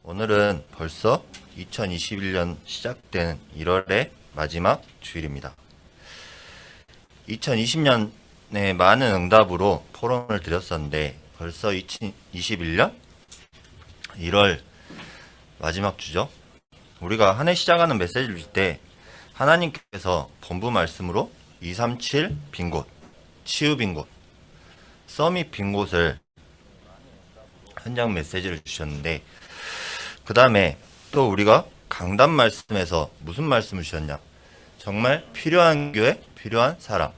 오늘은 벌써 2021년 시작된 1월의 마지막 주일입니다. 2020년에 많은 응답으로 포럼을 드렸었는데 벌써 2021년 1월 마지막 주죠. 우리가 한 해 시작하는 메시지를 줄 때 하나님께서 본부 말씀으로 237 빈 곳, 치유 빈 곳, 서밋 빈 곳을 현장 메시지를 주셨는데 그 다음에 또 우리가 강단 말씀에서 무슨 말씀을 주셨냐, 정말 필요한 교회, 필요한 사람,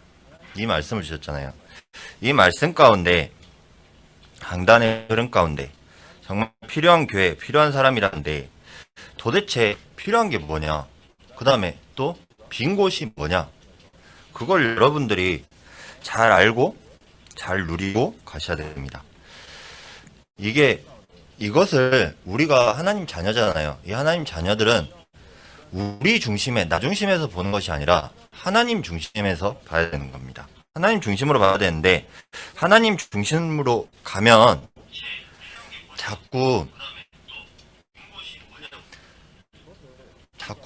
이 말씀을 주셨잖아요. 이 말씀 가운데, 강단의 흐름 가운데 정말 필요한 교회, 필요한 사람이라는데 도대체 필요한 게 뭐냐, 그 다음에 또 빈 곳이 뭐냐, 그걸 여러분들이 잘 알고 잘 누리고 가셔야 됩니다. 이것을 우리가 하나님 자녀잖아요. 이 하나님 자녀들은 우리 중심에, 나 중심에서 보는 것이 아니라 하나님 중심에서 봐야 되는 겁니다. 하나님 중심으로 봐야 되는데, 하나님 중심으로 가면 자꾸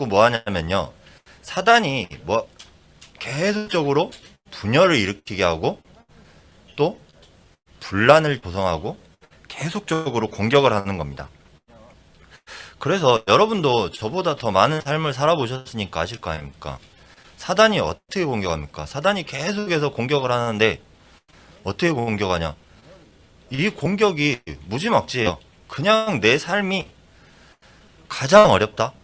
뭐 하냐면요, 사단이 계속적으로 분열을 일으키게 하고 또 분란을 조성하고 계속적으로 공격을 하는 겁니다. 그래서 여러분도 저보다 더 많은 삶을 살아보셨으니까 아실 거 아닙니까? 사단이 어떻게 공격합니까? 사단이 계속해서 공격을 하는데 어떻게 공격하냐? 이 공격이 무지막지해요. 그냥 내 삶이 가장 어렵다,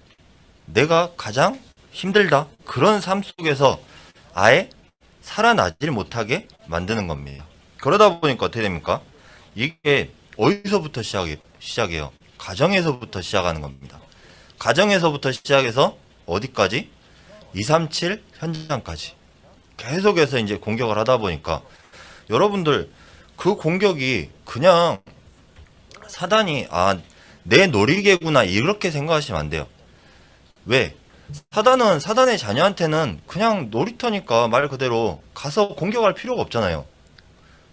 내가 가장 힘들다, 그런 삶 속에서 아예 살아나질 못하게 만드는 겁니다. 그러다 보니까 어떻게 됩니까? 이게 어디서부터 시작해요? 가정에서부터 시작하는 겁니다. 가정에서부터 시작해서 어디까지? 237 현장까지 계속해서 이제 공격을 하다 보니까 여러분들, 그 공격이 그냥 사단이 내 놀이개구나 이렇게 생각하시면 안 돼요. 왜? 사단은, 사단의 자녀한테는 그냥 놀이터니까 말 그대로 가서 공격할 필요가 없잖아요.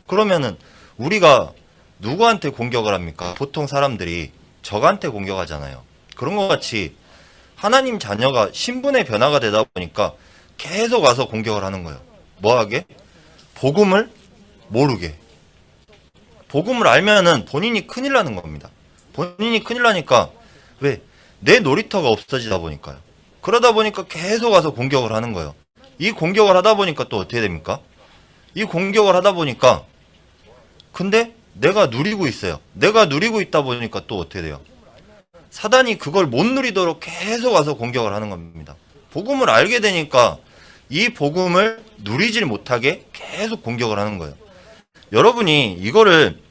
그러면은 우리가 누구한테 공격을 합니까? 보통 사람들이 적한테 공격하잖아요. 그런 것 같이 하나님 자녀가 신분의 변화가 되다 보니까 계속 와서 공격을 하는 거예요. 뭐하게? 복음을 모르게. 복음을 알면은 본인이 큰일 나는 겁니다. 본인이 큰일 나니까, 왜? 내 놀이터가 없어지다 보니까요. 그러다 보니까 계속 와서 공격을 하는 거예요. 이 공격을 하다 보니까 또 어떻게 됩니까? 이 공격을 하다 보니까, 근데 내가 누리고 있어요. 내가 누리고 있다 보니까 또 어떻게 돼요? 사단이 그걸 못 누리도록 계속 와서 공격을 하는 겁니다. 복음을 알게 되니까 이 복음을 누리질 못하게 계속 공격을 하는 거예요. 여러분이 이거를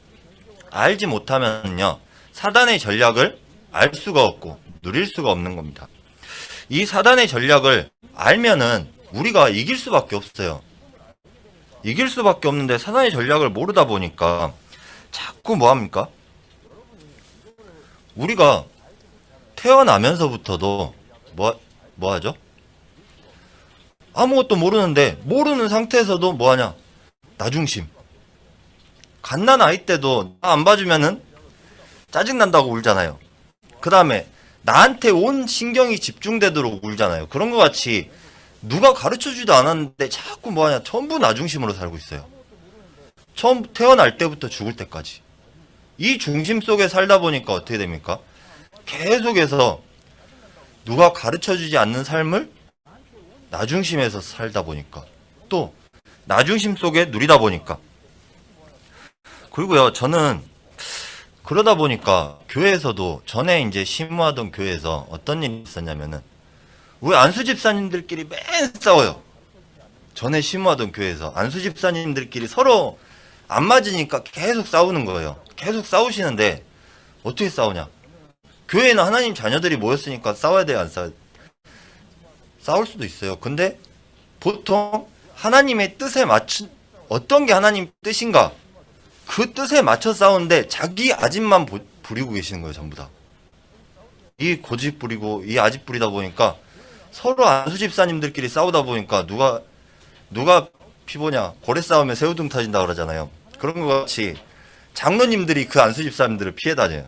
알지 못하면요, 사단의 전략을 알 수가 없고 누릴 수가 없는 겁니다. 이 사단의 전략을 알면은 우리가 이길 수밖에 없어요. 이길 수밖에 없는데 사단의 전략을 모르다 보니까 자꾸 뭐합니까? 우리가 태어나면서부터도 뭐하죠? 아무것도 모르는데, 모르는 상태에서도 뭐하냐? 나중심. 갓난 아이 때도 나 안 봐주면은 짜증난다고 울잖아요. 그 다음에 나한테 온 신경이 집중되도록 울잖아요. 그런 것 같이 누가 가르쳐주지도 않았는데 자꾸 뭐하냐? 전부 나중심으로 살고 있어요. 처음 태어날 때부터 죽을 때까지. 이 중심 속에 살다 보니까 어떻게 됩니까? 계속해서 누가 가르쳐주지 않는 삶을 나중심에서 살다 보니까, 또 나중심 속에 누리다 보니까. 그리고요, 저는 그러다 보니까 교회에서도, 전에 이제 심무하던 교회에서 어떤 일이 있었냐면은, 우리 안수 집사님들끼리 맨 싸워요. 전에 심무하던 교회에서 안수 집사님들끼리 서로 안 맞으니까 계속 싸우는 거예요. 계속 싸우시는데 어떻게 싸우냐? 교회에는 하나님 자녀들이 모였으니까 싸워야 돼요, 안 싸워야 돼요? 싸울 수도 있어요. 근데 보통 하나님의 뜻에 맞춘, 어떤 게 하나님 뜻인가, 그 뜻에 맞춰 싸우는데 자기 아집만 부리고 계시는 거예요, 전부 다. 이 고집 부리고 이 아집 부리다 보니까 서로 안수 집사님들끼리 싸우다 보니까 누가 피보냐, 고래 싸우면 새우등 터진다 그러잖아요. 그런 것 같이 장로님들이 그 안수 집사님들을 피해 다녀요.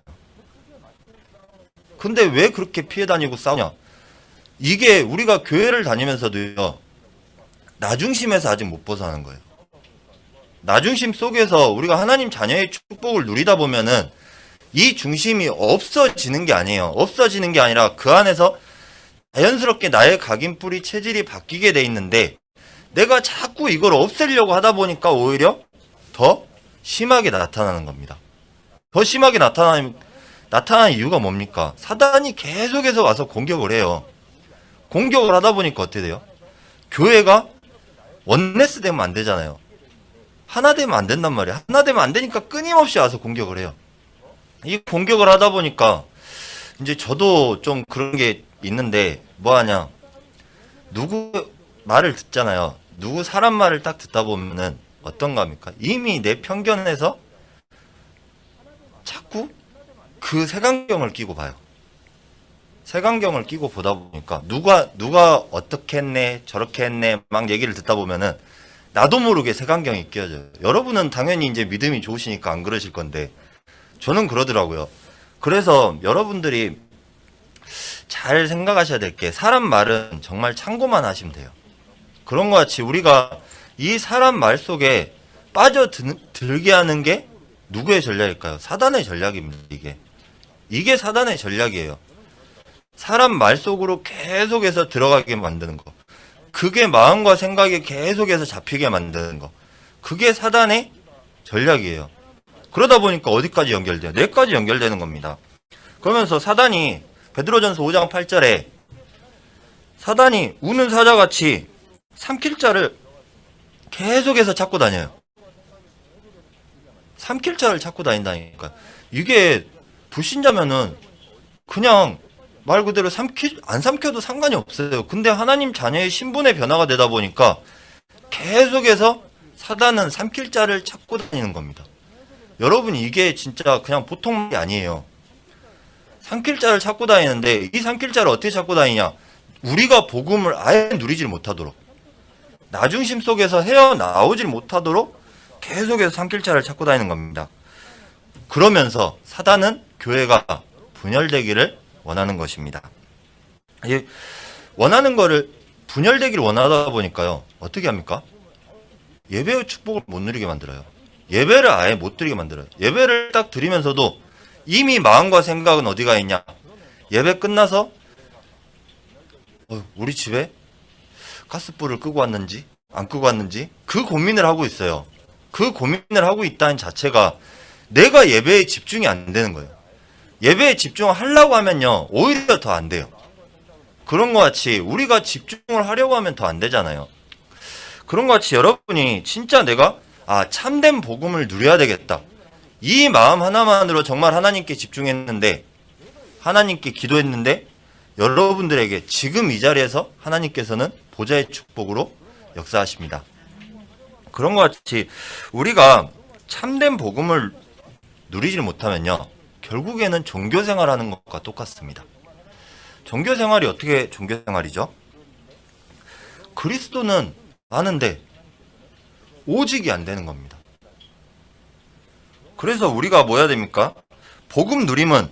근데 왜 그렇게 피해 다니고 싸우냐? 이게 우리가 교회를 다니면서도요, 나중심에서 아직 못 벗어나는 거예요. 나중심 속에서 우리가 하나님 자녀의 축복을 누리다 보면은 이 중심이 없어지는 게 아니에요. 없어지는 게 아니라 그 안에서 자연스럽게 나의 각인뿌리 체질이 바뀌게 돼 있는데, 내가 자꾸 이걸 없애려고 하다 보니까 오히려 더 심하게 나타나는 겁니다. 더 심하게 나타나는 이유가 뭡니까? 사단이 계속해서 와서 공격을 해요. 공격을 하다 보니까 어떻게 돼요? 교회가 원네스 되면 안 되잖아요. 하나 되면 안 된단 말이에요. 하나 되면 안 되니까 끊임없이 와서 공격을 해요. 이 공격을 하다 보니까 이제 저도 좀 그런 게 있는데, 뭐 하냐, 누구 말을 듣잖아요. 누구 사람 말을 딱 듣다 보면은 어떤가 합니까? 이미 내 편견에서 자꾸 그 색안경을 끼고 봐요. 색안경을 끼고 보다 보니까 누가 어떻게 했네, 저렇게 했네 막 얘기를 듣다 보면은 나도 모르게 색안경이 끼어져요. 여러분은 당연히 이제 믿음이 좋으시니까 안 그러실 건데 저는 그러더라고요. 그래서 여러분들이 잘 생각하셔야 될 게, 사람 말은 정말 참고만 하시면 돼요. 그런 것 같이 우리가 이 사람 말 속에 빠져들게 하는 게 누구의 전략일까요? 사단의 전략입니다. 이게 사단의 전략이에요. 사람 말 속으로 계속해서 들어가게 만드는 거, 그게 마음과 생각에 계속해서 잡히게 만드는 거, 그게 사단의 전략이에요. 그러다 보니까 어디까지 연결돼요? 뇌까지 연결되는 겁니다. 그러면서 사단이 베드로전서 5장 8절에 사단이 우는 사자같이 삼킬 자를 계속해서 찾고 다녀요. 삼킬 자를 찾고 다닌다니까. 이게 불신자면은 그냥 말 그대로 안 삼켜도 상관이 없어요. 근데 하나님 자녀의 신분의 변화가 되다 보니까 계속해서 사단은 삼킬 자를 찾고 다니는 겁니다. 여러분, 이게 진짜 그냥 보통 게 아니에요. 삼킬 자를 찾고 다니는데, 이 삼킬 자를 어떻게 찾고 다니냐? 우리가 복음을 아예 누리질 못하도록, 나중심 속에서 헤어나오질 못하도록 계속해서 삼킬 자를 찾고 다니는 겁니다. 그러면서 사단은 교회가 분열되기를 원하는 것입니다. 원하는 거를, 분열되기를 원하다 보니까요, 어떻게 합니까? 예배의 축복을 못 누리게 만들어요. 예배를 아예 못 드리게 만들어요. 예배를 딱 드리면서도 이미 마음과 생각은 어디가 있냐? 예배 끝나서 우리 집에 가스불을 끄고 왔는지 안 끄고 왔는지 그 고민을 하고 있어요. 그 고민을 하고 있다는 자체가 내가 예배에 집중이 안 되는 거예요. 예배에 집중을 하려고 하면요, 오히려 더 안 돼요. 그런 것 같이 우리가 집중을 하려고 하면 더 안 되잖아요. 그런 것 같이 여러분이 진짜 내가 참된 복음을 누려야 되겠다, 이 마음 하나만으로 정말 하나님께 집중했는데, 하나님께 기도했는데, 여러분들에게 지금 이 자리에서 하나님께서는 보좌의 축복으로 역사하십니다. 그런 것 같이 우리가 참된 복음을 누리지 못하면요, 결국에는 종교생활하는 것과 똑같습니다. 종교생활이 어떻게 종교생활이죠? 그리스도는 아는데 오직이 안 되는 겁니다. 그래서 우리가 뭐 해야 됩니까? 복음 누림은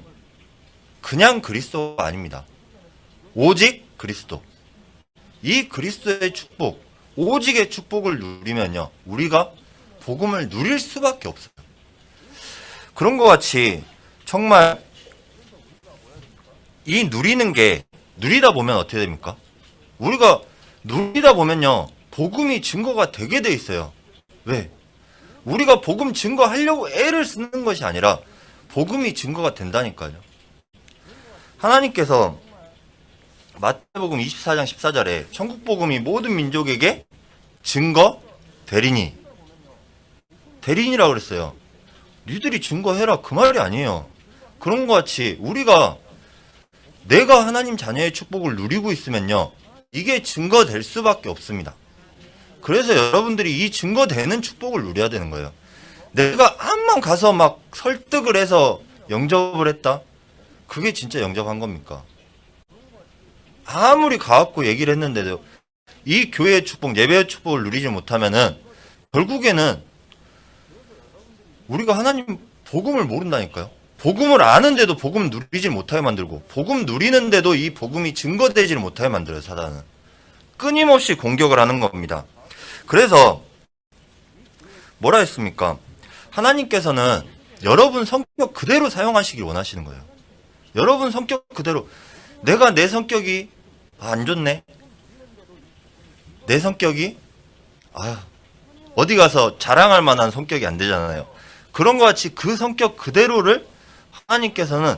그냥 그리스도가 아닙니다. 오직 그리스도. 이 그리스도의 축복, 오직의 축복을 누리면요, 우리가 복음을 누릴 수밖에 없어요. 그런 것 같이 정말 이 누리는 게, 누리다 보면 어떻게 됩니까? 우리가 누리다 보면요, 복음이 증거가 되게 돼 있어요. 왜? 우리가 복음 증거하려고 애를 쓰는 것이 아니라 복음이 증거가 된다니까요. 하나님께서 마태복음 24장 14절에 천국 복음이 모든 민족에게 증거 되리니, 대리인이라고 그랬어요. 니들이 증거해라, 그 말이 아니에요. 그런 것 같이 우리가, 내가 하나님 자녀의 축복을 누리고 있으면요, 이게 증거될 수밖에 없습니다. 그래서 여러분들이 이 증거되는 축복을 누려야 되는 거예요. 내가 암만 가서 막 설득을 해서 영접을 했다? 그게 진짜 영접한 겁니까? 아무리 가갖고 얘기를 했는데도 이 교회의 축복, 예배의 축복을 누리지 못하면은 결국에는 우리가 하나님 복음을 모른다니까요. 복음을 아는데도 복음 누리질 못하게 만들고, 복음 누리는데도 이 복음이 증거되질 못하게 만들어요, 사단은. 끊임없이 공격을 하는 겁니다. 그래서 뭐라 했습니까? 하나님께서는 여러분 성격 그대로 사용하시길 원하시는 거예요. 여러분 성격 그대로. 내가 내 성격이 안 좋네. 내 성격이 어디 가서 자랑할 만한 성격이 안 되잖아요. 그런 것 같이 그 성격 그대로를 하나님께서는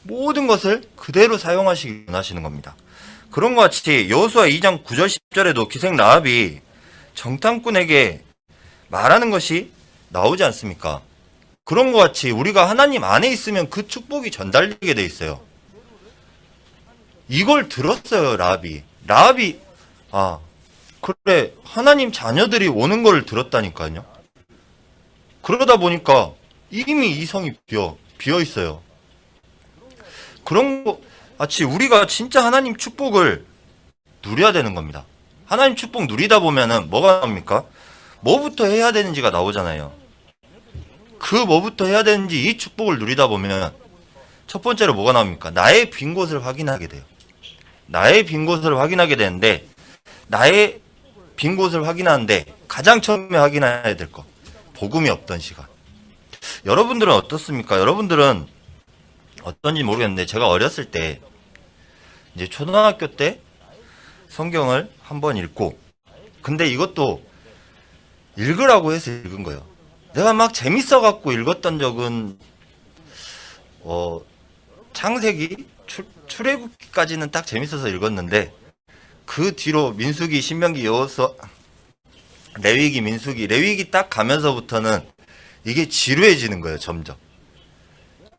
모든 것을 그대로 사용하시길 원하시는 겁니다. 그런 것 같이 여호수아 2장 9절 10절에도 기생 라합이 정탐꾼에게 말하는 것이 나오지 않습니까? 그런 것 같이 우리가 하나님 안에 있으면 그 축복이 전달되게 돼 있어요. 이걸 들었어요, 라합이. 그래, 하나님 자녀들이 오는 걸 들었다니까요. 그러다 보니까 이미 이 성이 비어 있어요. 그런 거 같이 우리가 진짜 하나님 축복을 누려야 되는 겁니다. 하나님 축복 누리다 보면은 뭐가 나옵니까? 뭐부터 해야 되는지가 나오잖아요. 그 뭐부터 해야 되는지 이 축복을 누리다 보면 첫 번째로 뭐가 나옵니까? 나의 빈 곳을 확인하게 돼요. 나의 빈 곳을 확인하게 되는데, 나의 빈 곳을 확인하는데 가장 처음에 확인해야 될 것, 복음이 없던 시간. 여러분들은 어떻습니까? 여러분들은 어떤지 모르겠는데, 제가 어렸을 때 이제 초등학교 때 성경을 한번 읽고, 근데 이것도 읽으라고 해서 읽은 거예요. 내가 막 재밌어 갖고 읽었던 적은 창세기 출애굽기까지는 딱 재밌어서 읽었는데, 그 뒤로 민수기, 신명기, 여호수아, 레위기, 민수기, 레위기 딱 가면서부터는 이게 지루해지는 거예요, 점점.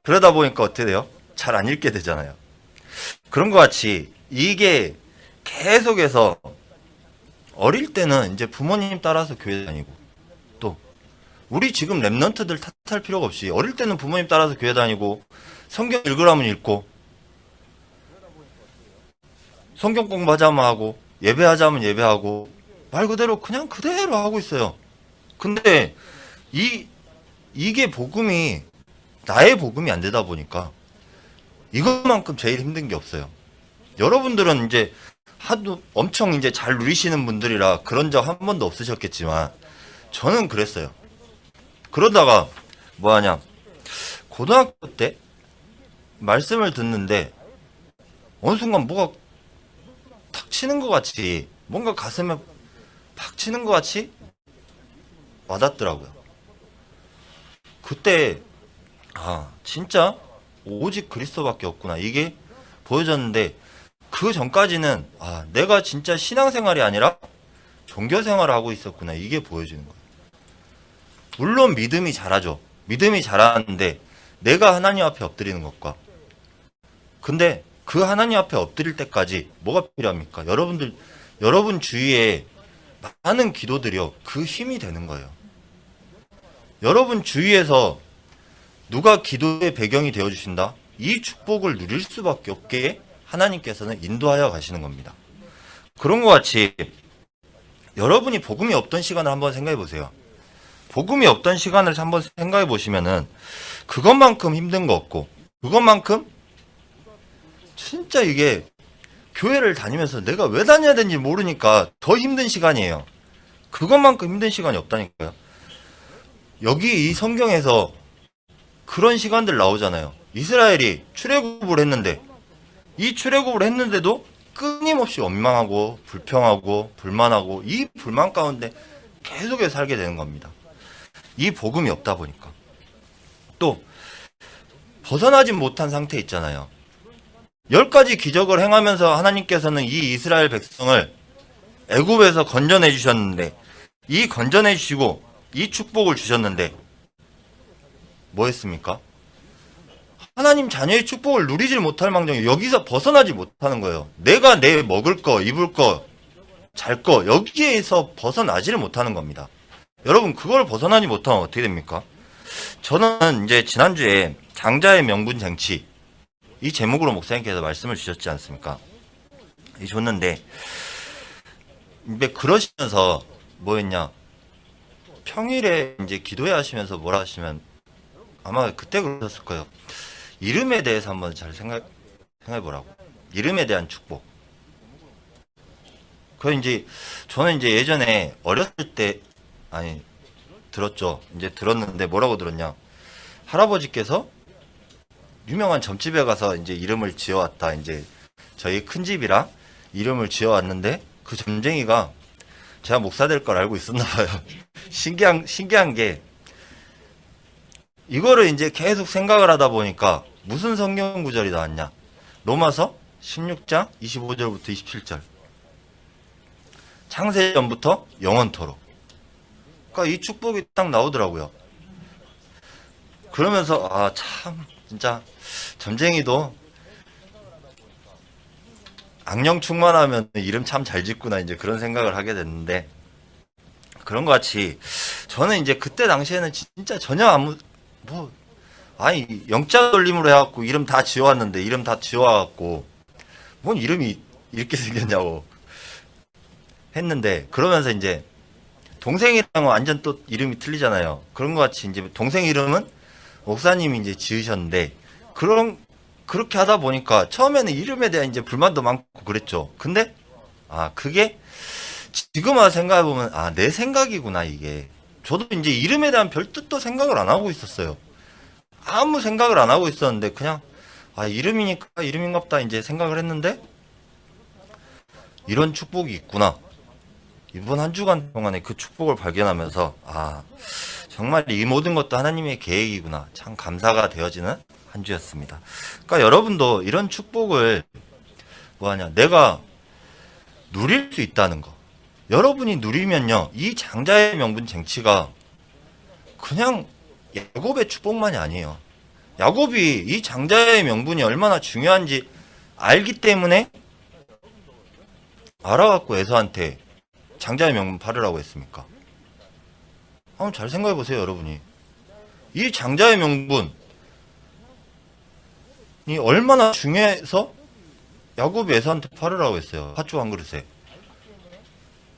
그러다 보니까 어떻게 돼요? 잘 안 읽게 되잖아요. 그런 것 같이 이게 계속해서 어릴 때는 이제 부모님 따라서 교회 다니고, 또 우리 지금 랩런트들 탓할 필요가 없이 어릴 때는 부모님 따라서 교회 다니고, 성경 읽으라면 읽고, 성경 공부하자면 하고, 예배하자면 예배하고, 말 그대로 그냥 그대로 하고 있어요. 근데 이게 복음이 나의 복음이 안 되다 보니까 이것만큼 제일 힘든 게 없어요. 여러분들은 이제 하도 엄청 이제 잘 누리시는 분들이라 그런 적 한 번도 없으셨겠지만, 저는 그랬어요. 그러다가 뭐하냐, 고등학교 때 말씀을 듣는데 어느 순간 뭐가 탁 치는 것 같이, 뭔가 가슴에 팍 치는 것 같이 와닿더라고요. 그때 진짜 오직 그리스도밖에 없구나, 이게 보여졌는데, 그 전까지는 내가 진짜 신앙생활이 아니라 종교생활을 하고 있었구나, 이게 보여지는 거예요. 물론 믿음이 잘하죠. 믿음이 잘하는데 내가 하나님 앞에 엎드리는 것과, 근데 그 하나님 앞에 엎드릴 때까지 뭐가 필요합니까? 여러분 주위에 많은 기도들이요, 그 힘이 되는 거예요. 여러분 주위에서 누가 기도의 배경이 되어주신다? 이 축복을 누릴 수밖에 없게 하나님께서는 인도하여 가시는 겁니다. 그런 것 같이 여러분이 복음이 없던 시간을 한번 생각해 보세요. 복음이 없던 시간을 한번 생각해 보시면은 그것만큼 힘든 거 없고, 그것만큼 진짜 이게 교회를 다니면서 내가 왜 다녀야 되는지 모르니까 더 힘든 시간이에요. 그것만큼 힘든 시간이 없다니까요. 여기 이 성경에서 그런 시간들 나오잖아요. 이스라엘이 출애굽을 했는데, 이 출애굽을 했는데도 끊임없이 원망하고 불평하고 불만하고, 이 불만 가운데 계속해서 살게 되는 겁니다. 이 복음이 없다 보니까. 또 벗어나지 못한 상태 있잖아요. 10가지 기적을 행하면서 하나님께서는 이 이스라엘 백성을 애굽에서 건져내 주셨는데, 이 건져내 주시고 이 축복을 주셨는데 뭐 했습니까? 하나님 자녀의 축복을 누리질 못할 망정에 여기서 벗어나지 못하는 거예요. 내가 내 먹을 거, 입을 거, 잘 거, 여기에서 벗어나지를 못하는 겁니다. 여러분, 그걸 벗어나지 못하면 어떻게 됩니까? 저는 이제 지난주에 장자의 명분 쟁취, 이 제목으로 목사님께서 말씀을 주셨지 않습니까? 줬는데, 근데 그러시면서 뭐 했냐? 평일에 이제 기도회 하시면서 뭐라 하시면, 아마 그때 그러셨을 거예요. 이름에 대해서 한번 잘 생각해보라고. 이름에 대한 축복. 그 이제 저는 이제 예전에 어렸을 때 아니 들었죠. 이제 들었는데 뭐라고 들었냐? 할아버지께서 유명한 점집에 가서 이제 이름을 지어왔다. 이제 저희 큰 집이랑 이름을 지어왔는데 그 점쟁이가 제가 목사 될 걸 알고 있었나 봐요. 신기한 게 이거를 이제 계속 생각을 하다 보니까 무슨 성경 구절이 나왔냐? 로마서 16장 25절부터 27절. 창세전부터 영원토록. 그러니까 이 축복이 딱 나오더라고요. 그러면서 아 참 진짜 점쟁이도 악령 충만하면 이름 참 잘 짓구나 이제 그런 생각을 하게 됐는데 그런 것 같이 저는 이제 그때 당시에는 진짜 전혀 아무 뭐 아니 영자 돌림으로 해갖고 이름 다 지어왔는데 이름 다 지어와갖고 뭔 이름이 이렇게 생겼냐고 했는데 그러면서 이제 동생이랑은 완전 또 이름이 틀리잖아요. 그런 것 같이 이제 동생 이름은 목사님이 이제 지으셨는데 그렇게 하다 보니까 처음에는 이름에 대한 이제 불만도 많고 그랬죠. 근데 아 그게 지금 와서 생각해보면 아 내 생각이구나 이게. 저도 이제 이름에 대한 별 뜻도 생각을 안 하고 있었어요. 아무 생각을 안 하고 있었는데 그냥 아 이름이니까 이름인갑다 이제 생각을 했는데 이런 축복이 있구나. 이번 한 주간 동안에 그 축복을 발견하면서 아 정말 이 모든 것도 하나님의 계획이구나. 참 감사가 되어지는 한 주였습니다. 그러니까 여러분도 이런 축복을 뭐하냐 내가 누릴 수 있다는 거. 여러분이 누리면요 이 장자의 명분 쟁취가 그냥 야곱의 축복만이 아니에요. 야곱이 이 장자의 명분이 얼마나 중요한지 알기 때문에 알아갖고 에서한테 장자의 명분 팔으라고 했습니까? 한번 잘 생각해 보세요, 여러분이. 이 장자의 명분이 얼마나 중요해서 야곱이 에서한테 팔으라고 했어요. 팥죽 한 그릇에.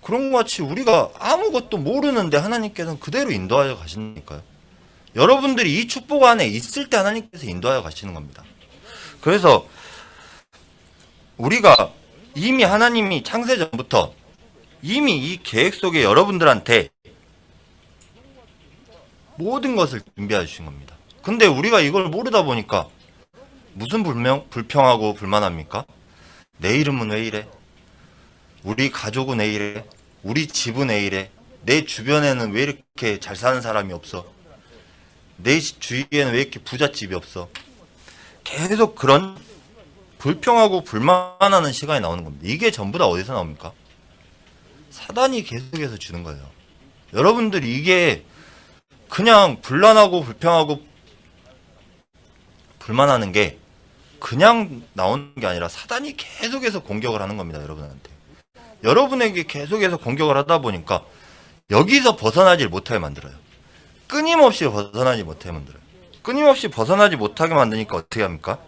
그런 것 같이 우리가 아무것도 모르는데 하나님께서는 그대로 인도하여 가시니까요. 여러분들이 이 축복 안에 있을 때 하나님께서 인도하여 가시는 겁니다. 그래서 우리가 이미 하나님이 창세전부터 이미 이 계획 속에 여러분들한테 모든 것을 준비해 주신 겁니다. 근데 우리가 이걸 모르다 보니까 무슨 불평하고 불만합니까? 내 이름은 왜 이래? 우리 가족은 왜 이래? 우리 집은 왜 이래? 내 주변에는 왜 이렇게 잘 사는 사람이 없어? 내 주위에는 왜 이렇게 부잣집이 없어? 계속 그런 불평하고 불만하는 시간이 나오는 겁니다. 이게 전부 다 어디서 나옵니까? 사단이 계속해서 주는 거예요. 여러분들이 이게 그냥 불난하고 불평하고 불만하는 게 그냥 나오는 게 아니라 사단이 계속해서 공격을 하는 겁니다. 여러분한테. 여러분에게 계속해서 공격을 하다 보니까 여기서 벗어나질 못하게 만들어요. 끊임없이 벗어나지 못하게 만들어요. 끊임없이 벗어나지 못하게 만드니까 어떻게 합니까?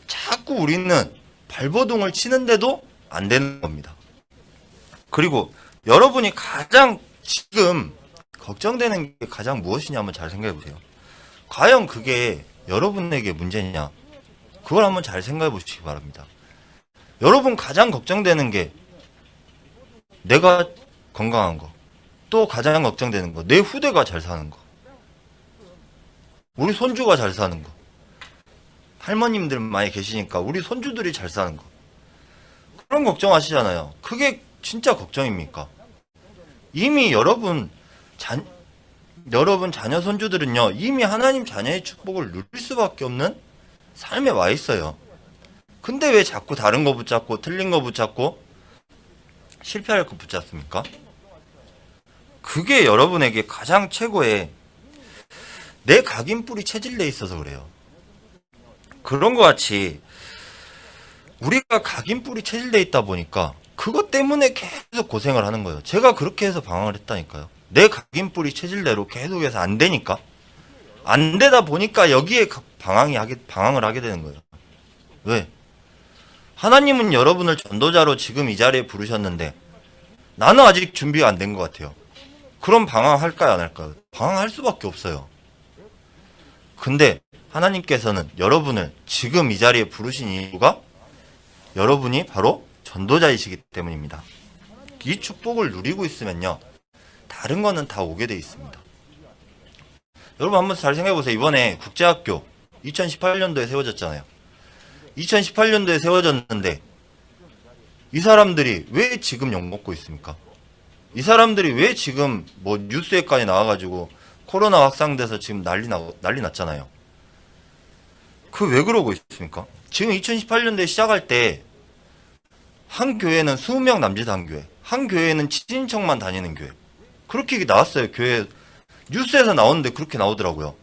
자꾸 우리는 발버둥을 치는데도 안 되는 겁니다. 그리고 여러분이 가장 지금 걱정되는 게 가장 무엇이냐 한번 잘 생각해 보세요. 과연 그게 여러분에게 문제냐? 그걸 한번 잘 생각해 보시기 바랍니다. 여러분 가장 걱정되는 게 내가 건강한 거, 또 가장 걱정되는 거, 내 후대가 잘 사는 거, 우리 손주가 잘 사는 거, 할머님들 많이 계시니까 우리 손주들이 잘 사는 거, 그런 걱정하시잖아요. 그게 진짜 걱정입니까? 이미 여러분 자녀 손주들은요 이미 하나님 자녀의 축복을 누릴 수밖에 없는 삶에 와 있어요. 근데 왜 자꾸 다른 거 붙잡고 틀린 거 붙잡고 실패할 거 붙잡습니까? 그게 여러분에게 가장 최고의 내 각인뿔이 체질돼 있어서 그래요. 그런 것 같이 우리가 각인뿔이 체질돼 있다 보니까 그것 때문에 계속 고생을 하는 거예요. 제가 그렇게 해서 방황을 했다니까요. 내 각인뿔이 체질대로 계속해서 안 되니까 안 되다 보니까 여기에 방황을 하게 되는 거예요. 왜? 하나님은 여러분을 전도자로 지금 이 자리에 부르셨는데 나는 아직 준비가 안 된 것 같아요. 그럼 방황할까요 안 할까요? 방황할 수밖에 없어요. 근데 하나님께서는 여러분을 지금 이 자리에 부르신 이유가 여러분이 바로 전도자이시기 때문입니다. 이 축복을 누리고 있으면요, 다른 거는 다 오게 돼 있습니다. 여러분 한번 잘 생각해보세요. 이번에 국제학교 2018년도에 세워졌잖아요. 2018년도에 세워졌는데 이 사람들이 왜 지금 욕먹고 있습니까? 이 사람들이 왜 지금 뭐 뉴스에까지 나와가지고 코로나 확산돼서 지금 난리 났잖아요. 그 왜 그러고 있습니까? 지금 2018년도에 시작할 때 한 교회는 20명 남짓 한 교회, 한 교회는 친인척만 다니는 교회, 그렇게 나왔어요. 교회 뉴스에서 나오는데 그렇게 나오더라고요.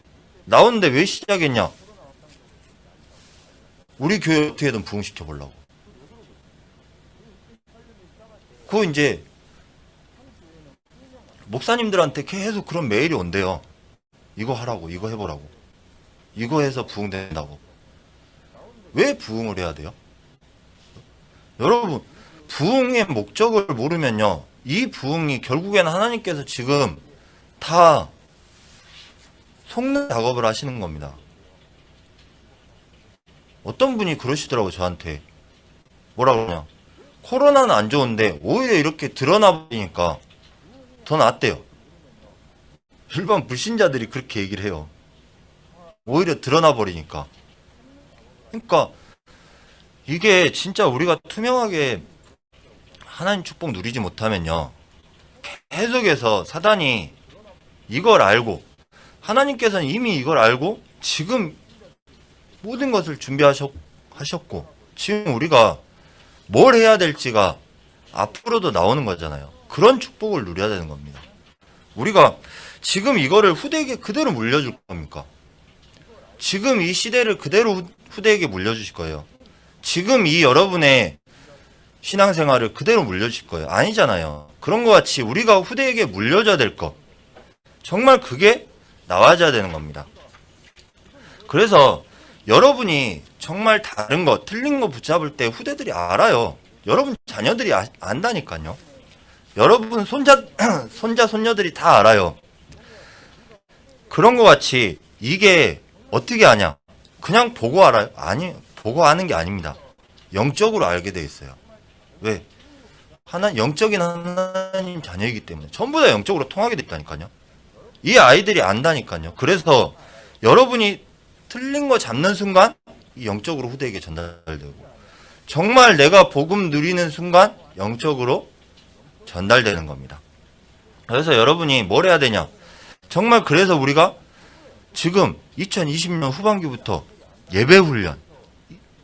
나오는데 왜 시작했냐? 우리 교회 어떻게든 부흥시켜 보려고. 그거 이제 목사님들한테 계속 그런 메일이 온대요. 이거 하라고, 이거 해보라고, 이거 해서 부흥된다고. 왜 부흥을 해야 돼요? 여러분, 부흥의 목적을 모르면요, 이 부흥이 결국에는 하나님께서 지금 다 속는 작업을 하시는 겁니다. 어떤 분이 그러시더라고, 저한테. 뭐라 그러냐, 코로나는 안 좋은데 오히려 이렇게 드러나 버리니까 더 낫대요. 일반 불신자들이 그렇게 얘기를 해요. 오히려 드러나 버리니까. 그러니까 이게 진짜 우리가 투명하게 하나님 축복 누리지 못하면요, 계속해서 사단이 이걸 알고, 하나님께서는 이미 이걸 알고 지금 모든 것을 준비하셨고 지금 우리가 뭘 해야 될지가 앞으로도 나오는 거잖아요. 그런 축복을 누려야 되는 겁니다. 우리가 지금 이거를 후대에게 그대로 물려줄 겁니까? 지금 이 시대를 그대로 후대에게 물려주실 거예요. 지금 이 여러분의 신앙생활을 그대로 물려주실 거예요. 아니잖아요. 그런 것 같이 우리가 후대에게 물려줘야 될 것, 정말 그게 나와줘야 되는 겁니다. 그래서 여러분이 정말 다른 거, 틀린 거 붙잡을 때 후대들이 알아요. 여러분 자녀들이 안다니까요. 여러분 손자, 손녀들이 다 알아요. 그런 것 같이 이게 어떻게 아냐? 그냥 보고 알아요? 아니, 보고 아는 게 아닙니다. 영적으로 알게 돼 있어요. 왜? 영적인 하나님 자녀이기 때문에 전부 다 영적으로 통하게 됐다니까요. 이 아이들이 안다니까요. 그래서 여러분이 틀린 거 잡는 순간 이 영적으로 후대에게 전달되고, 정말 내가 복음 누리는 순간 영적으로 전달되는 겁니다. 그래서 여러분이 뭘 해야 되냐? 정말 그래서 우리가 지금 2020년 후반기부터 예배훈련,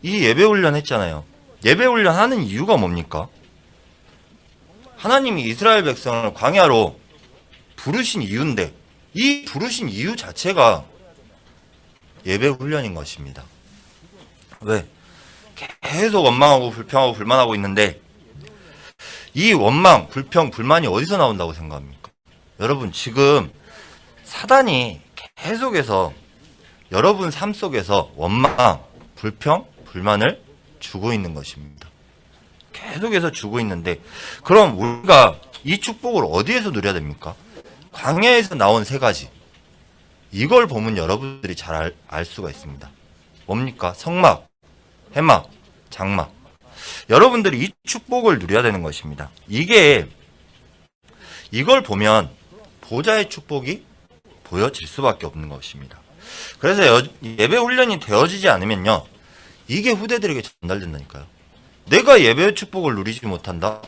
이 예배훈련 했잖아요. 예배훈련 하는 이유가 뭡니까? 하나님이 이스라엘 백성을 광야로 부르신 이유인데, 이 부르신 이유 자체가 예배훈련인 것입니다. 왜? 계속 원망하고 불평하고 불만하고 있는데, 이 원망, 불평, 불만이 어디서 나온다고 생각합니까? 여러분, 지금 사단이 계속해서 여러분 삶 속에서 원망, 불평, 불만을 주고 있는 것입니다. 계속해서 주고 있는데, 그럼 우리가 이 축복을 어디에서 누려야 됩니까? 광야에서 나온 세 가지. 이걸 보면 여러분들이 잘 알 수가 있습니다. 뭡니까? 성막, 해막, 장막. 여러분들이 이 축복을 누려야 되는 것입니다. 이걸 보면 보좌의 축복이 보여질 수밖에 없는 것입니다. 그래서 예배 훈련이 되어지지 않으면요, 이게 후대들에게 전달된다니까요. 내가 예배의 축복을 누리지 못한다?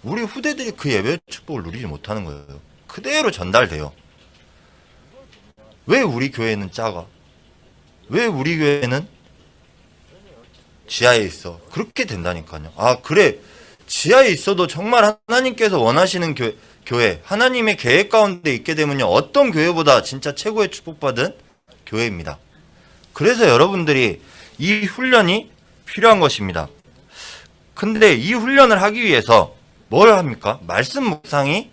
우리 후대들이 그 예배의 축복을 누리지 못하는 거예요. 그대로 전달돼요. 왜 우리 교회는 작아? 왜 우리 교회는 지하에 있어? 그렇게 된다니까요. 아, 그래. 지하에 있어도 정말 하나님께서 원하시는 교회, 하나님의 계획 가운데 있게 되면요, 어떤 교회보다 진짜 최고의 축복받은 교회입니다. 그래서 여러분들이 이 훈련이 필요한 것입니다. 근데 이 훈련을 하기 위해서 뭘 합니까? 말씀 묵상이,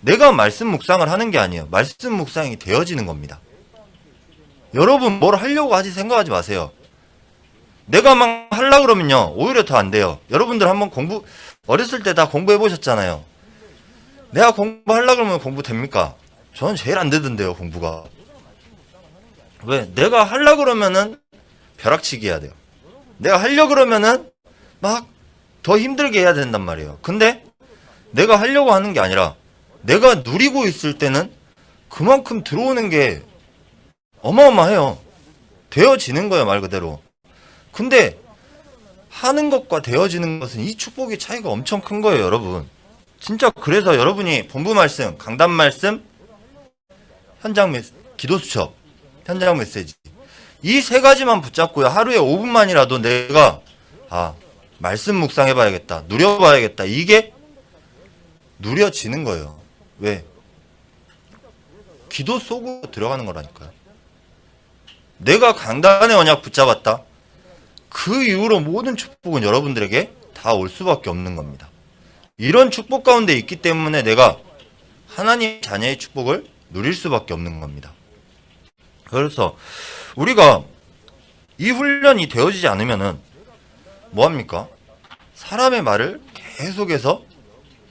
내가 말씀 묵상을 하는 게 아니에요. 말씀 묵상이 되어지는 겁니다. 여러분 뭘 하려고 하지 생각하지 마세요. 내가 막 하려고 그러면요, 오히려 더 안 돼요. 여러분들 한번 어렸을 때 다 공부해 보셨잖아요. 내가 공부하려고 그러면 공부 됩니까? 저는 제일 안 되던데요, 공부가. 왜? 내가 하려 그러면은 벼락치기 해야 돼요. 내가 하려 그러면은 막 더 힘들게 해야 된단 말이에요. 근데 내가 하려고 하는 게 아니라 내가 누리고 있을 때는 그만큼 들어오는 게 어마어마해요. 되어지는 거예요, 말 그대로. 근데 하는 것과 되어지는 것은 이 축복의 차이가 엄청 큰 거예요, 여러분. 진짜 그래서 여러분이 본부 말씀, 강단 말씀, 현장 기도 수첩, 현장 메시지 이 세 가지만 붙잡고요. 하루에 5분만이라도 내가 말씀 묵상해봐야겠다, 누려봐야겠다. 이게 누려지는 거예요. 왜? 기도 속으로 들어가는 거라니까요. 내가 강단의 언약 붙잡았다. 그 이후로 모든 축복은 여러분들에게 다 올 수밖에 없는 겁니다. 이런 축복 가운데 있기 때문에 내가 하나님 자녀의 축복을 누릴 수밖에 없는 겁니다. 그래서 우리가 이 훈련이 되어지지 않으면은 뭐합니까? 사람의 말을 계속해서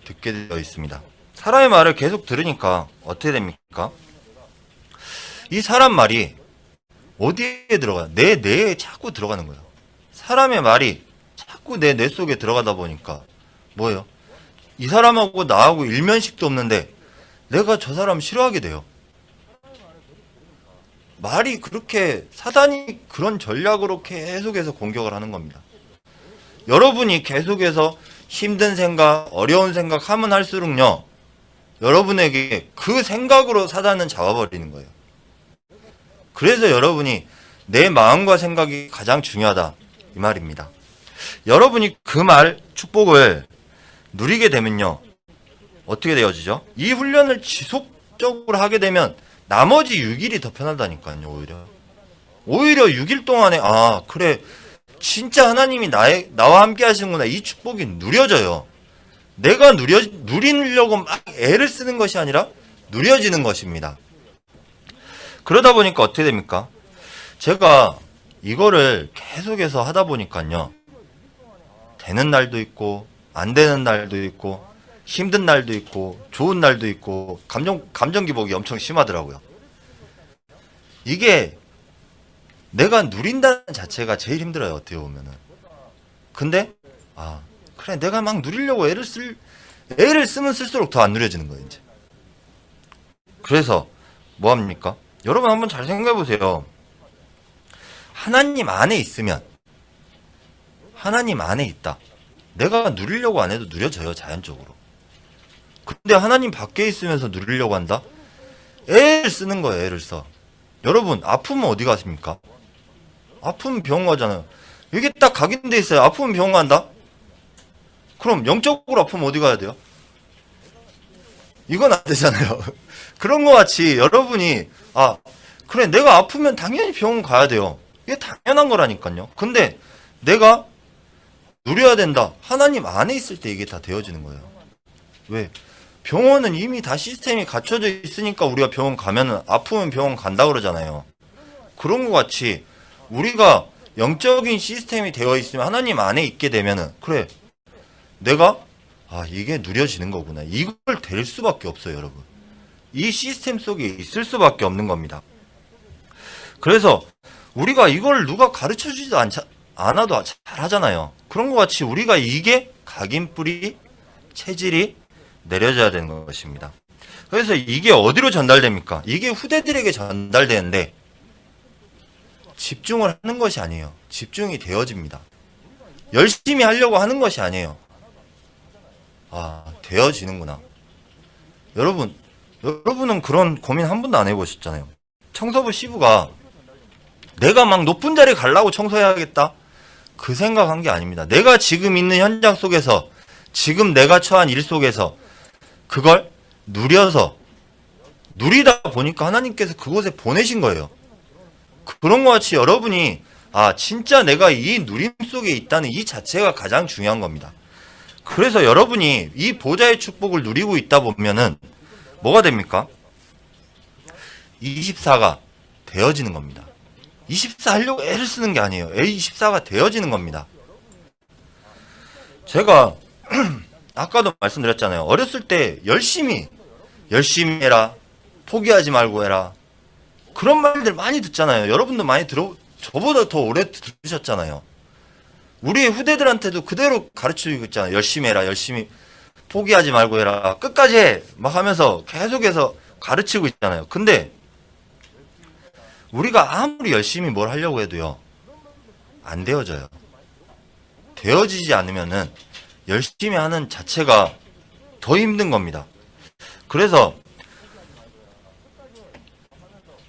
듣게 되어 있습니다. 사람의 말을 계속 들으니까 어떻게 됩니까? 이 사람 말이 어디에 들어가요? 내 뇌에 자꾸 들어가는 거예요. 사람의 말이 자꾸 내 뇌 속에 들어가다 보니까 뭐예요? 이 사람하고 나하고 일면식도 없는데 내가 저 사람 싫어하게 돼요. 말이 그렇게 사단이 그런 전략으로 계속해서 공격을 하는 겁니다. 여러분이 계속해서 힘든 생각, 어려운 생각 하면 할수록요, 여러분에게 그 생각으로 사단은 잡아버리는 거예요. 그래서 여러분이 내 마음과 생각이 가장 중요하다 이 말입니다. 여러분이 그 말, 축복을 누리게 되면요, 어떻게 되어지죠? 이 훈련을 지속적으로 하게 되면 나머지 6일이 더 편하다니까요. 오히려 6일 동안에 그래 진짜 하나님이 나와 함께 하시는구나, 이 축복이 누려져요. 내가 누리려고 막 애를 쓰는 것이 아니라 누려지는 것입니다. 그러다 보니까 어떻게 됩니까? 제가 이거를 계속해서 하다 보니까요, 되는 날도 있고 안 되는 날도 있고 힘든 날도 있고 좋은 날도 있고 감정 기복이 엄청 심하더라고요. 이게 내가 누린다는 자체가 제일 힘들어요, 어떻게 보면은. 근데 그래 내가 막 누리려고 애를 쓰면 쓸수록 더 안 누려지는 거예요, 이제. 그래서 뭐 합니까? 여러분 한번 잘 생각해 보세요. 하나님 안에 있으면, 하나님 안에 있다, 내가 누리려고 안 해도 누려져요, 자연적으로. 근데 하나님 밖에 있으면서 누리려고 한다? 애를 쓰는 거예요, 애를 써. 여러분 아프면 어디 가십니까? 아프면 병원 가잖아요. 이게 딱 각인돼 있어요. 아프면 병원 간다? 그럼 영적으로 아프면 어디 가야 돼요? 이건 안 되잖아요. 그런 거 같이 여러분이 그래 내가 아프면 당연히 병원 가야 돼요. 이게 당연한 거라니까요. 근데 내가 누려야 된다, 하나님 안에 있을 때 이게 다 되어지는 거예요. 왜? 병원은 이미 다 시스템이 갖춰져 있으니까 우리가 병원 가면은 아프면 병원 간다 그러잖아요. 그런 것 같이 우리가 영적인 시스템이 되어 있으면, 하나님 안에 있게 되면은 그래 내가 이게 누려지는 거구나, 이걸 될 수밖에 없어요, 여러분. 이 시스템 속에 있을 수밖에 없는 겁니다. 그래서 우리가 이걸 누가 가르쳐 주지도 않아도 잘 하잖아요. 그런 것 같이 우리가 이게 각인뿌리 체질이 내려져야 되는 것입니다. 그래서 이게 어디로 전달됩니까? 이게 후대들에게 전달되는데 집중을 하는 것이 아니에요. 집중이 되어집니다. 열심히 하려고 하는 것이 아니에요. 되어지는구나. 여러분은 그런 고민 한 번도 안 해보셨잖아요. 청소부 시부가 내가 막 높은 자리에 가려고 청소해야겠다, 그 생각한 게 아닙니다. 내가 지금 있는 현장 속에서, 지금 내가 처한 일 속에서 그걸 누리다 보니까 하나님께서 그곳에 보내신 거예요. 그런 것 같이 여러분이 진짜 내가 이 누림 속에 있다는 이 자체가 가장 중요한 겁니다. 그래서 여러분이 이 보좌의 축복을 누리고 있다 보면은 뭐가 됩니까? 24가 되어지는 겁니다. 24 하려고 애를 쓰는 게 아니에요. 24가 되어지는 겁니다. 제가 아까도 말씀드렸잖아요. 어렸을 때 열심히 해라, 포기하지 말고 해라, 그런 말들 많이 듣잖아요. 여러분도 많이 저보다 더 오래 들으셨잖아요. 우리 후대들한테도 그대로 가르치고 있잖아요. 열심히 해라, 열심히 포기하지 말고 해라, 끝까지 해 막 하면서 계속해서 가르치고 있잖아요. 근데 우리가 아무리 열심히 뭘 하려고 해도요, 안 되어져요. 되어지지 않으면은 열심히 하는 자체가 더 힘든 겁니다. 그래서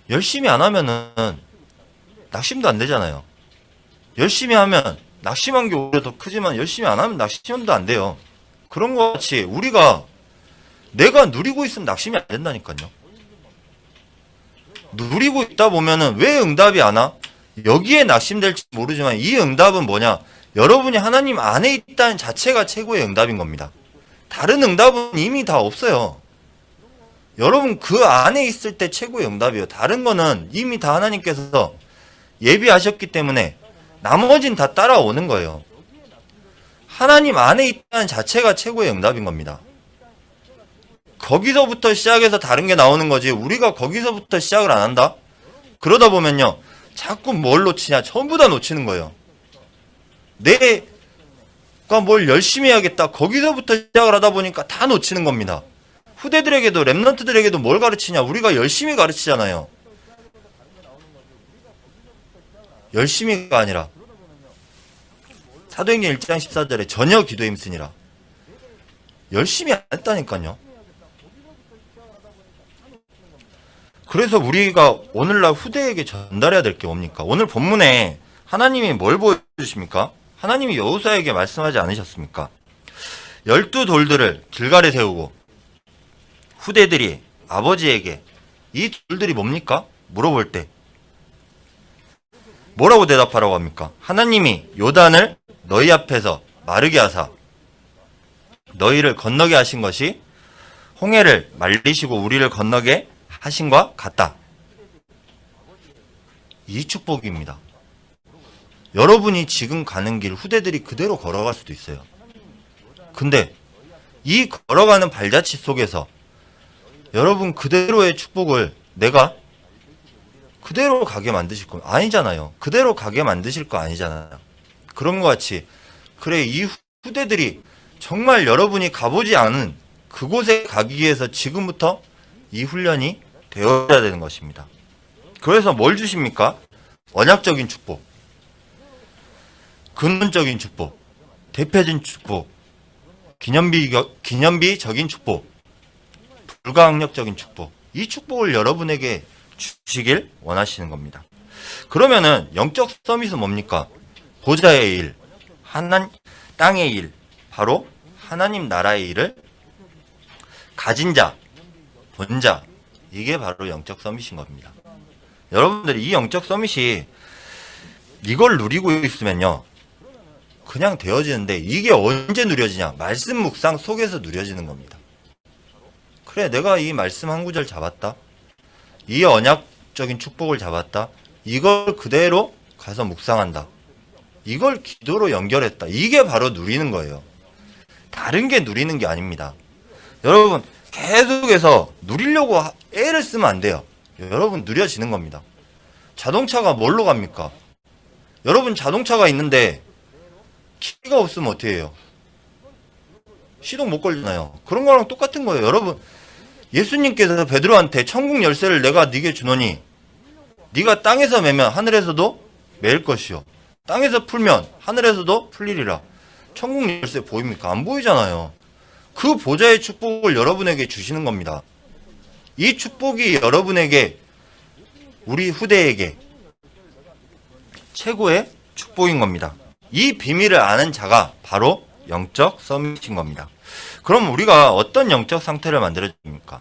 열심히 안 하면은 낙심도 안 되잖아요. 열심히 하면 낙심한 게 오히려 더 크지만 열심히 안 하면 낙심도 안 돼요. 그런 것 같이 우리가 내가 누리고 있으면 낙심이 안 된다니까요. 누리고 있다 보면은 왜 응답이 안 와? 여기에 낙심될지 모르지만 이 응답은 뭐냐? 여러분이 하나님 안에 있다는 자체가 최고의 응답인 겁니다. 다른 응답은 이미 다 없어요. 여러분 그 안에 있을 때 최고의 응답이에요. 다른 거는 이미 다 하나님께서 예비하셨기 때문에 나머진 다 따라오는 거예요. 하나님 안에 있다는 자체가 최고의 응답인 겁니다. 거기서부터 시작해서 다른 게 나오는 거지, 우리가 거기서부터 시작을 안 한다? 그러다 보면요, 자꾸 뭘 놓치냐? 전부 다 놓치는 거예요. 내가 뭘 열심히 해야겠다, 거기서부터 시작을 하다 보니까 다 놓치는 겁니다. 후대들에게도, 랩런트들에게도 뭘 가르치냐? 우리가 열심히 가르치잖아요. 열심히가 아니라 사도행전 1장 14절에 전혀 기도에 힘쓰니라. 열심히 안 했다니까요. 그래서 우리가 오늘날 후대에게 전달해야 될 게 뭡니까? 오늘 본문에 하나님이 뭘 보여주십니까? 하나님이 여호수아에게 말씀하지 않으셨습니까? 12돌들을 길갈에 세우고 후대들이 아버지에게 이 돌들이 뭡니까? 물어볼 때 뭐라고 대답하라고 합니까? 하나님이 요단을 너희 앞에서 마르게 하사 너희를 건너게 하신 것이 홍해를 말리시고 우리를 건너게 하신과 같다. 이 축복입니다. 여러분이 지금 가는 길 후대들이 그대로 걸어갈 수도 있어요. 근데 이 걸어가는 발자취 속에서 여러분 그대로의 축복을 내가 그대로 가게 만드실 거 아니잖아요. 그대로 가게 만드실 거 아니잖아요. 그런 것 같이 그래, 이 후대들이 정말 여러분이 가보지 않은 그곳에 가기 위해서 지금부터 이 훈련이 되어야 되는 것입니다. 그래서 뭘 주십니까? 언약적인 축복, 근원적인 축복, 대표적인 축복, 기념비적인 축복, 불가항력적인 축복, 이 축복을 여러분에게 주시길 원하시는 겁니다. 그러면은 영적 서밋은 뭡니까? 보좌의 일, 땅의 일, 바로 하나님 나라의 일을 가진 자, 본 자, 이게 바로 영적 서밋인 겁니다. 여러분들이 이 영적 서밋이 이걸 누리고 있으면요, 그냥 되어지는데 이게 언제 누려지냐? 말씀 묵상 속에서 누려지는 겁니다. 그래, 내가 이 말씀 한 구절 잡았다, 이 언약적인 축복을 잡았다, 이걸 그대로 가서 묵상한다, 이걸 기도로 연결했다, 이게 바로 누리는 거예요. 다른 게 누리는 게 아닙니다. 여러분 계속해서 누리려고 애를 쓰면 안 돼요. 여러분 누려지는 겁니다. 자동차가 뭘로 갑니까? 여러분 자동차가 있는데 키가 없으면 어떻게 해요? 시동 못 걸잖아요. 그런 거랑 똑같은 거예요. 여러분, 예수님께서 베드로한테 천국 열쇠를 내가 네게 주노니 네가 땅에서 매면 하늘에서도 매일 것이요, 땅에서 풀면 하늘에서도 풀리리라. 천국 열쇠 보입니까? 안 보이잖아요. 그 보좌의 축복을 여러분에게 주시는 겁니다. 이 축복이 여러분에게, 우리 후대에게 최고의 축복인 겁니다. 이 비밀을 아는 자가 바로 영적 서밋인 겁니다. 그럼 우리가 어떤 영적 상태를 만들어줍니까?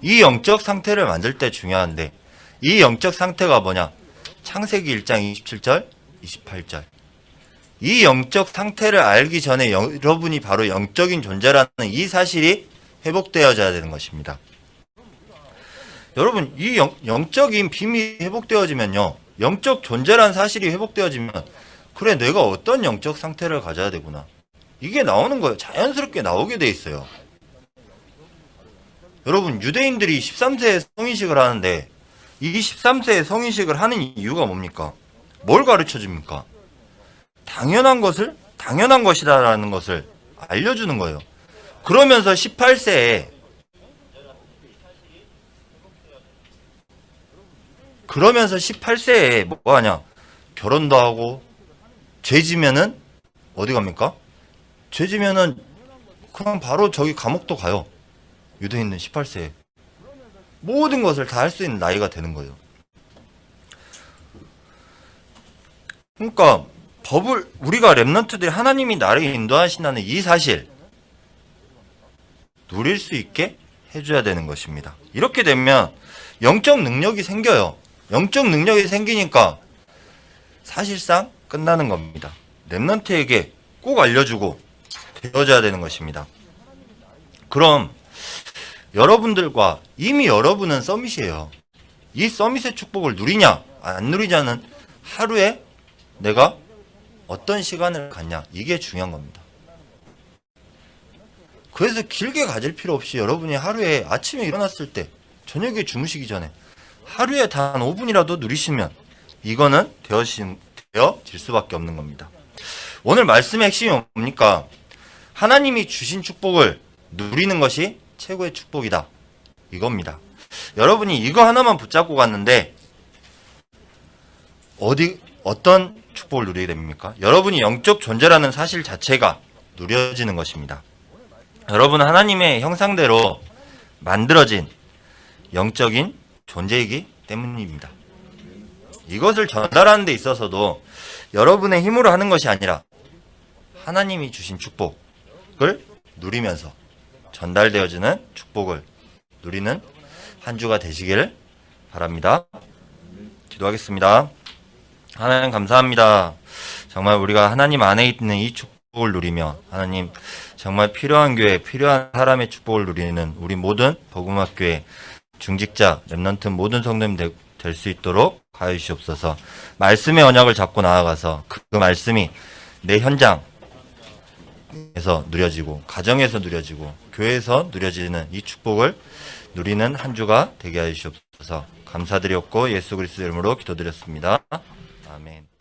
이 영적 상태를 만들 때 중요한데, 이 영적 상태가 뭐냐? 창세기 1장 27절, 28절. 이 영적 상태를 알기 전에 여러분이 바로 영적인 존재라는 이 사실이 회복되어져야 되는 것입니다. 여러분, 이 영적인 비밀이 회복되어지면요, 영적 존재라는 사실이 회복되어지면, 그래, 내가 어떤 영적 상태를 가져야 되구나, 이게 나오는 거예요. 자연스럽게 나오게 돼 있어요. 여러분, 유대인들이 13세에 성인식을 하는데 이 13세에 성인식을 하는 이유가 뭡니까? 뭘 가르쳐 줍니까? 당연한 것이다라는 것을 알려주는 거예요. 그러면서 18세에 뭐 하냐? 결혼도 하고, 죄 지면은 어디 갑니까? 죄 지면은 그냥 바로 저기 감옥도 가요. 유대인은 18세에. 모든 것을 다 할 수 있는 나이가 되는 거예요. 그러니까 법을 우리가 렘넌트들이 하나님이 나를 인도하신다는 이 사실 누릴 수 있게 해줘야 되는 것입니다. 이렇게 되면 영적 능력이 생겨요. 영적 능력이 생기니까 사실상 끝나는 겁니다. 렘넌트에게 꼭 알려주고 되어져야 되는 것입니다. 그럼 여러분들과 이미 여러분은 서밋이에요. 이 서밋의 축복을 누리냐 안 누리냐는 하루에 내가 어떤 시간을 갖냐 이게 중요한 겁니다. 그래서 길게 가질 필요 없이 여러분이 하루에 아침에 일어났을 때 저녁에 주무시기 전에 하루에 단 5분이라도 누리시면 이거는 되어질 수밖에 없는 겁니다. 오늘 말씀의 핵심이 뭡니까? 하나님이 주신 축복을 누리는 것이 최고의 축복이다. 이겁니다. 여러분이 이거 하나만 붙잡고 갔는데 어떤 축복을 누리게 됩니까? 여러분이 영적 존재라는 사실 자체가 누려지는 것입니다. 여러분은 하나님의 형상대로 만들어진 영적인 존재이기 때문입니다. 이것을 전달하는 데 있어서도 여러분의 힘으로 하는 것이 아니라 하나님이 주신 축복을 누리면서 전달되어지는 축복을 누리는 한 주가 되시기를 바랍니다. 기도하겠습니다. 하나님 감사합니다. 정말 우리가 하나님 안에 있는 이 축복을 누리며 하나님 정말 필요한 교회, 필요한 사람의 축복을 누리는 우리 모든 복음학교의 중직자, 렘넌트 모든 성도님 될 수 있도록 하여 주시옵소서. 말씀의 언약을 잡고 나아가서 그 말씀이 내 현장에서 누려지고 가정에서 누려지고 교회에서 누려지는 이 축복을 누리는 한 주가 되게 하여 주시옵소서. 감사드렸고 예수 그리스도 이름으로 기도드렸습니다. 아멘.